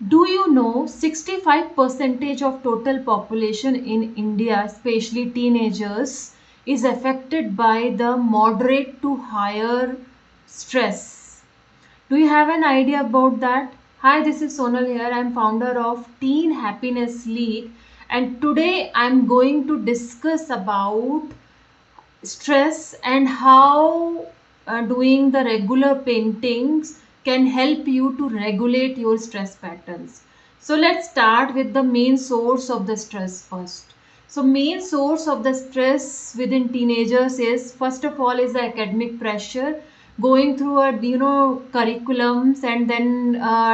Do you know 65% of total population in India, especially teenagers, is affected by the moderate to higher stress? Do you have an idea about that? Hi, this is Sonal here. I'm founder of Teen Happiness League, and today I'm going to discuss about stress and how doing the regular paintings can help you to regulate your stress patterns. So let's start with the main source of the stress first. So main source of the stress within teenagers is, first of all, is the academic pressure, going through a curriculums, and then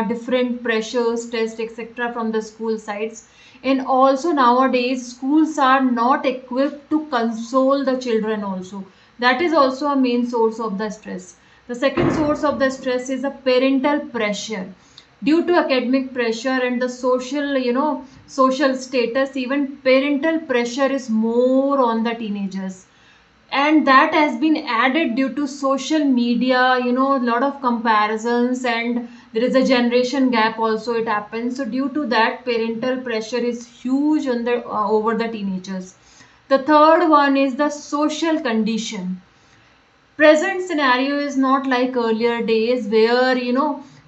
different pressures, tests, etc. from the school sides. And also nowadays schools are not equipped to console the children also. That is also a main source of the stress. The second source of the stress is a parental pressure. Due to academic pressure and the social status, even parental pressure is more on the teenagers, and that has been added due to social media, a lot of comparisons, and there is a generation gap also it happens. So due to that, parental pressure is huge on the over the teenagers. The third one is the social condition. Present scenario is not like earlier days where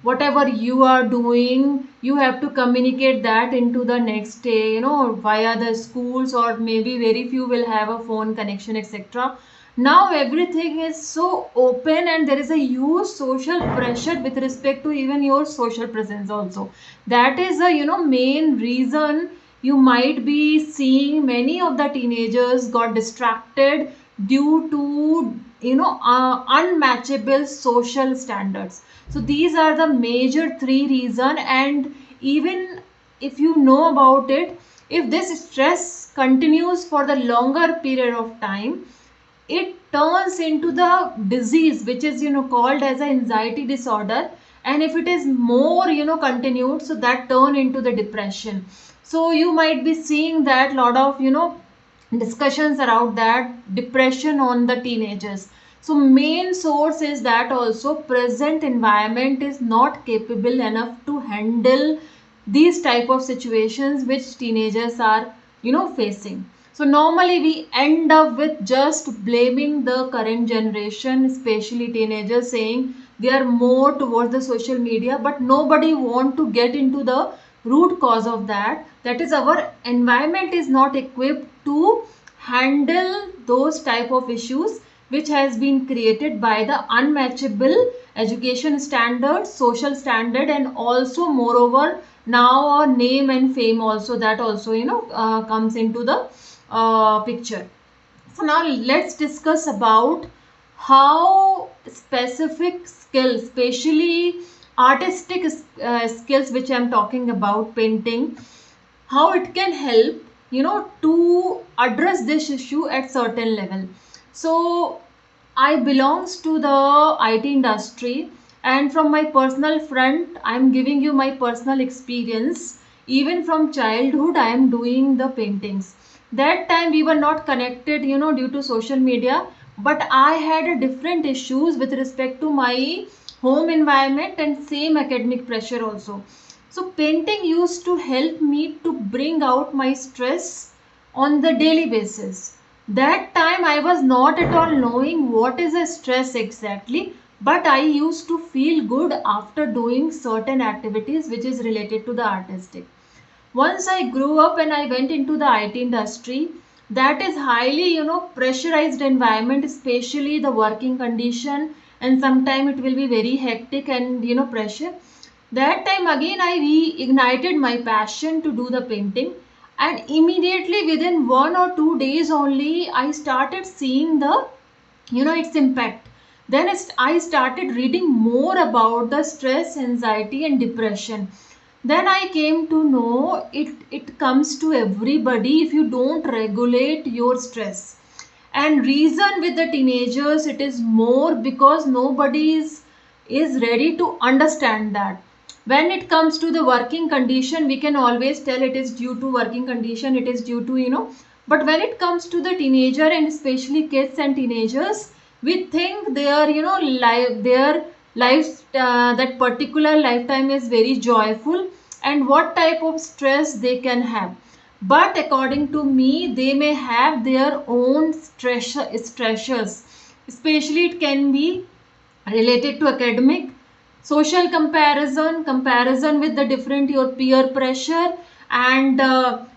whatever you are doing, you have to communicate that into the next day, via the schools, or maybe very few will have a phone connection, etc. Now everything is so open, and there is a huge social pressure with respect to even your social presence also. That is a main reason you might be seeing many of the teenagers got distracted due to unmatchable social standards. So these are the major three reason. And even if you know about it, if this stress continues for the longer period of time, it turns into the disease which is called as an anxiety disorder. And if it is more continued, so that turn into the depression. So you might be seeing that lot of discussions around that depression on the teenagers. So main source is that also present environment is not capable enough to handle these type of situations which teenagers are facing. So normally we end up with just blaming the current generation, especially teenagers, saying they are more towards the social media, but nobody want to get into the root cause of that. That is, our environment is not equipped to handle those type of issues which has been created by the unmatchable education standard, social standard, and also moreover now our name and fame also, that also comes into the picture. So now let's discuss about how specific skills, especially artistic skills which I am talking about, painting, how it can help to address this issue at certain level. So I belongs to the IT industry, and from my personal front I am giving you my personal experience. Even from childhood I am doing the paintings. That time we were not connected due to social media, but I had a different issues with respect to my home environment and same academic pressure also. So painting used to help me to bring out my stress on the daily basis. That time I was not at all knowing what is a stress exactly, but I used to feel good after doing certain activities which is related to the artistic. Once I grew up and I went into the IT industry, that is highly pressurized environment, especially the working condition, and sometimes it will be very hectic and pressure. That time again I reignited my passion to do the painting, and immediately within 1 or 2 days only I started seeing the its impact. Then I started reading more about the stress, anxiety, and depression. Then I came to know it comes to everybody if you don't regulate your stress. And reason with the teenagers, it is more because nobody is ready to understand that. When it comes to the working condition, we can always tell it is due to working condition, it is due to but when it comes to the teenager, and especially kids and teenagers, we think their their life, that particular lifetime is very joyful, and what type of stress they can have. But according to me, they may have their own stressors. Especially it can be related to academic, social comparison with the different your peer pressure, and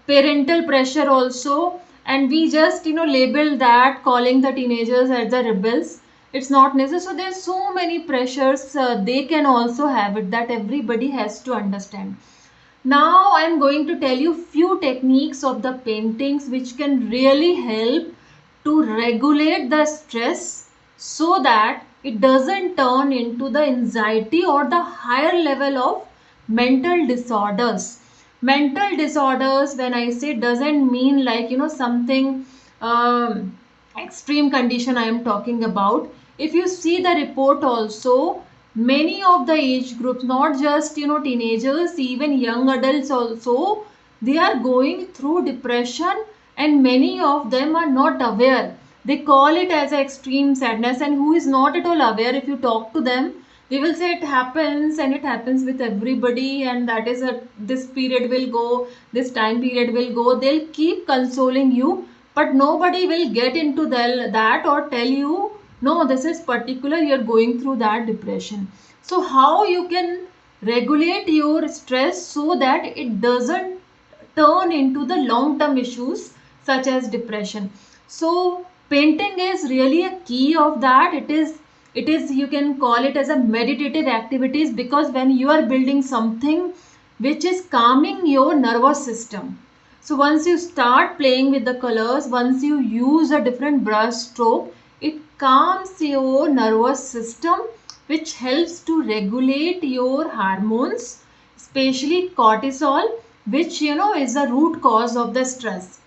parental pressure also. And we just label that, calling the teenagers as the rebels. It's not necessary. So there's so many pressures they can also have it, that everybody has to understand. Now I'm going to tell you few techniques of the paintings which can really help to regulate the stress, so that it doesn't turn into the anxiety or the higher level of mental disorders. Mental disorders, when I say, doesn't mean like something extreme condition I am talking about. If you see the report also, many of the age groups, not just teenagers, even young adults also, they are going through depression, and many of them are not aware. They call it as a extreme sadness, and who is not at all aware, if you talk to them, they will say it happens, and it happens with everybody, and that is a this period will go, this time period will go. They'll keep consoling you, but nobody will get into that or tell you, no, this is particular, you're going through that depression. So how you can regulate your stress so that it doesn't turn into the long term issues such as depression. So painting is really a key of that. It is you can call it as a meditative activities, because when you are building something which is calming your nervous system. So once you start playing with the colors, once you use a different brush stroke, it calms your nervous system, which helps to regulate your hormones, especially cortisol, which is the root cause of the stress.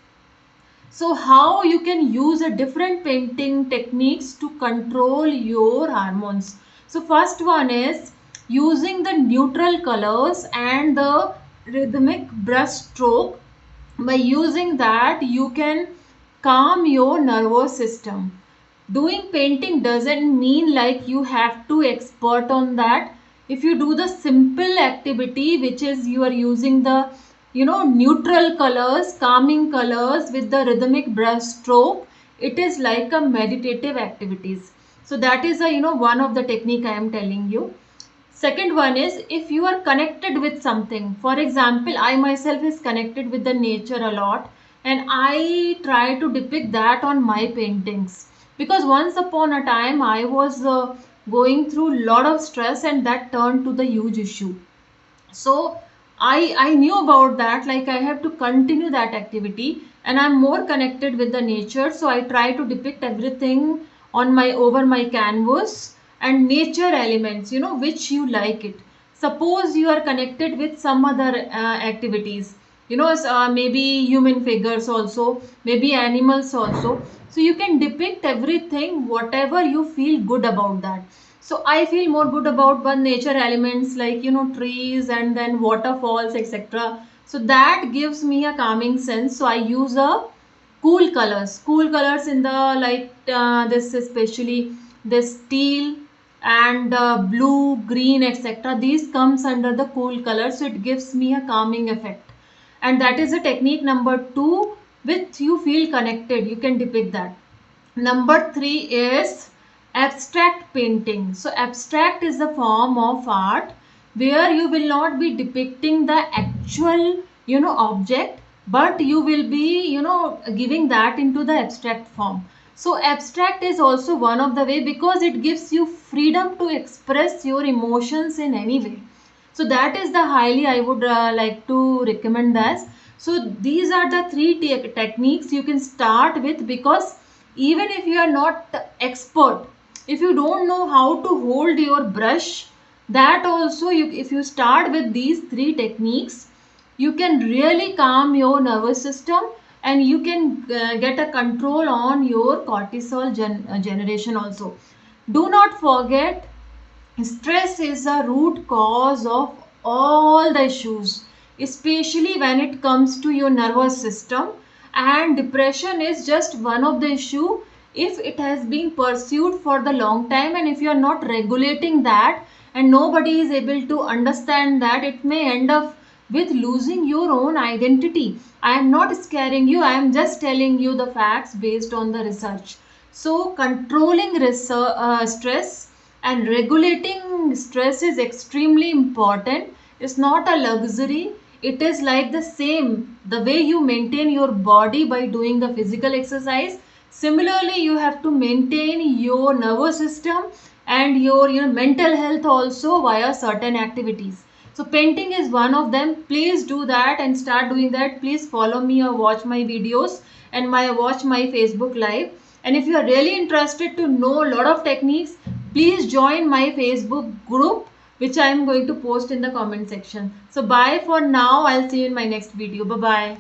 So how you can use a different painting techniques to control your hormones. So first one is using the neutral colors and the rhythmic brush stroke. By using that, you can calm your nervous system. Doing painting doesn't mean like you have to expert on that. If you do the simple activity, which is you are using the neutral colors, calming colors with the rhythmic brush stroke, it is like a meditative activities. So that is a one of the technique I am telling you. Second one is, if you are connected with something. For example, I myself is connected with the nature a lot, and I try to depict that on my paintings, because once upon a time I was going through a lot of stress, and that turned to the huge issue. So I knew about that, like I have to continue that activity, and I'm more connected with the nature. So I try to depict everything on my over my canvas, and nature elements which you like it. Suppose you are connected with some other activities, maybe human figures also, maybe animals also. So you can depict everything whatever you feel good about that. So I feel more good about one nature elements, like trees and then waterfalls, etc. So that gives me a calming sense. So I use a cool colors in the, like this, especially this teal and blue, green, etc. These comes under the cool color, so it gives me a calming effect. And that is a technique number 2, with you feel connected, you can depict that. Number 3 is abstract painting. So abstract is the form of art where you will not be depicting the actual object, but you will be giving that into the abstract form. So abstract is also one of the way, because it gives you freedom to express your emotions in any way. So that is the highly I would like to recommend this. So these are the three techniques you can start with, because even if you are not expert, if you don't know how to hold your brush, that also if you start with these three techniques, you can really calm your nervous system, and you can get a control on your cortisol generation also. Do not forget, stress is a root cause of all the issues, especially when it comes to your nervous system. And depression is just one of the issue if it has been pursued for the long time, and if you are not regulating that, and nobody is able to understand that, it may end up with losing your own identity. I am not scaring you, I am just telling you the facts based on the research. So, controlling stress and regulating stress is extremely important. It's not a luxury. It is like the same, the way you maintain your body by doing the physical exercise. Similarly, you have to maintain your nervous system and your mental health also via certain activities. So painting is one of them. Please do that and start doing that. Please follow me or watch my videos and watch my Facebook live. And if you are really interested to know a lot of techniques, please join my Facebook group, which I am going to post in the comment section. So bye for now. I'll see you in my next video. Bye bye.